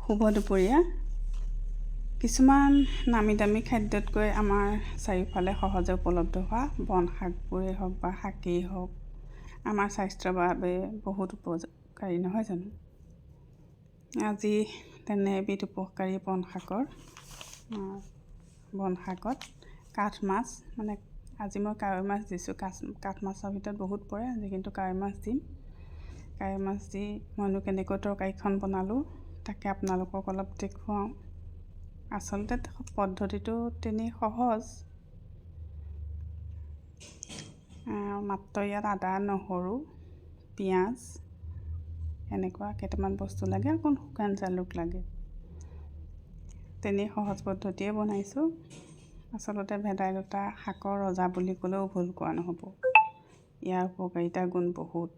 শুভ দুপৰীয়া। কিছুমান নামী দামী খাদ্যতকৈ আমাৰ চাৰিওফালে সহজে উপলব্ধ হোৱা বন শাকবোৰেই হওক বা শাকেই হওক আমাৰ স্বাস্থ্যৰ বাবে বহুত উপকাৰী, নহয় জানো? আজি তেনে এবিধ উপকাৰী বন শাকত কাঠ মাছ, মানে আজি মই কাৱৈ মাছ দিছোঁ। কাঠ মাছৰ ভিতৰত বহুত পৰে, আজি কিন্তু কাৱৈ মাছ দিম। কাৱৈ মাছ দি মইনো কেনেকৈ তৰকাৰীখন বনালোঁ তাকে আপোনালোকক অলপ দেখুৱাওঁ। আচলতে পদ্ধতিটো তেনেই সহজ, মাত্ৰ ইয়াত আদা, নহৰু, পিঁয়াজ এনেকুৱা কেইটামান বস্তু লাগে, অকণ শুকান জালুক লাগে। তেনেই সহজ পদ্ধতিয়ে বনাইছোঁ। আচলতে ভেদাইলতা শাকৰ ৰজা বুলি ক'লেও ভুল কোৱা নহ'ব। ইয়াৰ উপকাৰিতা গুণ বহুত।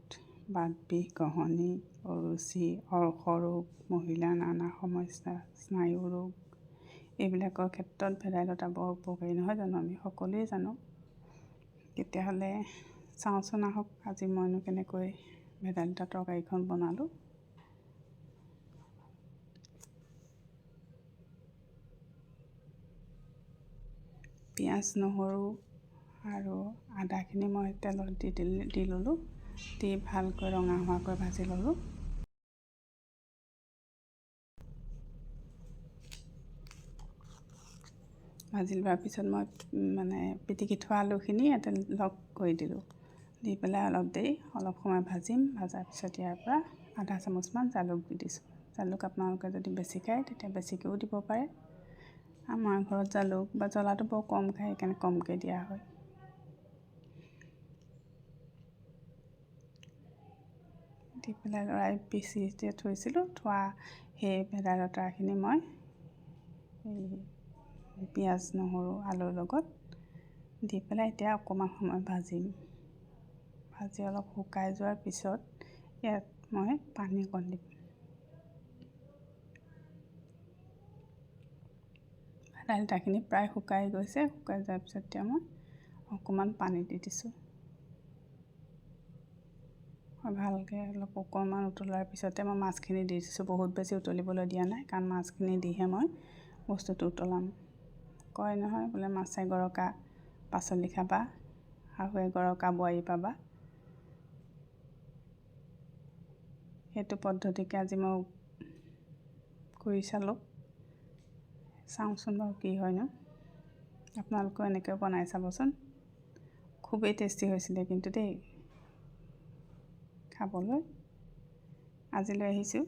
বাত বিষ, গ্ৰহণী, অৰুচি, অৰ্শৰোগ, মহিলাৰ নানা সমস্যা, স্নায়ু ৰোগ এইবিলাকৰ ক্ষেত্ৰত ভেদাইলতা বৰ উপকাৰী, নহয় জানো? আমি সকলোৱে জানো। তেতিয়াহ'লে চাওঁচোন আহক আজি মইনো কেনেকৈ ভেদাইলতা তৰকাৰীখন বনালোঁ। পিঁয়াজ, নহৰু আৰু আদাখিনি মই তেলত দি ল'লোঁ। দি ভালকৈ ৰঙা হোৱাকৈ ভাজি ল'লোঁ। ভাজি লোৱাৰ পিছত মই পিটিকি থোৱা আলুখিনি ইয়াতে লগ কৰি দিলোঁ। দি পেলাই অলপ সময় ভাজিম। ভজাৰ পিছত ইয়াৰ পৰা আধা চামুচমান জালুক দি দিছোঁ। জালুক আপোনালোকে যদি বেছি খায় তেতিয়া বেছিকৈও দিব পাৰে। আমাৰ ঘৰত জালুক বা জ্বলাটো বৰ কম খায়, সেইকাৰণে কমকৈ দিয়া হয়। দি পেলাই লৰাই পিচি থৈছিলোঁ। থোৱা সেই ভেদাইলতাখিনি মই পিঁয়াজ, নহৰু, আলুৰ লগত দি পেলাই এতিয়া অকণমান সময় ভাজিম। ভাজি অলপ শুকাই যোৱাৰ পিছত ইয়াত মই পানী অকণ দিম। ভেদাইলতাখিনি প্ৰায় শুকাই গৈছে। শুকাই যোৱাৰ পিছত এতিয়া মই অকণমান পানী দি দিছোঁ। ভালকৈ অকণমান উতলাৰ পিছতে মই মাছখিনি দি দিছোঁ। বহুত বেছি উতলিবলৈ দিয়া নাই, কাৰণ মাছখিনি দিহে মই বস্তুটো উতলাম। কয় নহয় বোলে মাছে গৰকা পাচলি খাবা, শাহুৱে গৰকা বোৱাৰী পাবা। সেইটো পদ্ধতিকে আজি মই কৰি চালোঁ। চাওঁচোন বাৰু কি হয়নো। আপোনালোকেও এনেকৈ বনাই চাবচোন। খুবেই টেষ্টি হৈছিলে কিন্তু দেই খাবলৈ। আজিলৈ আহিছোঁ।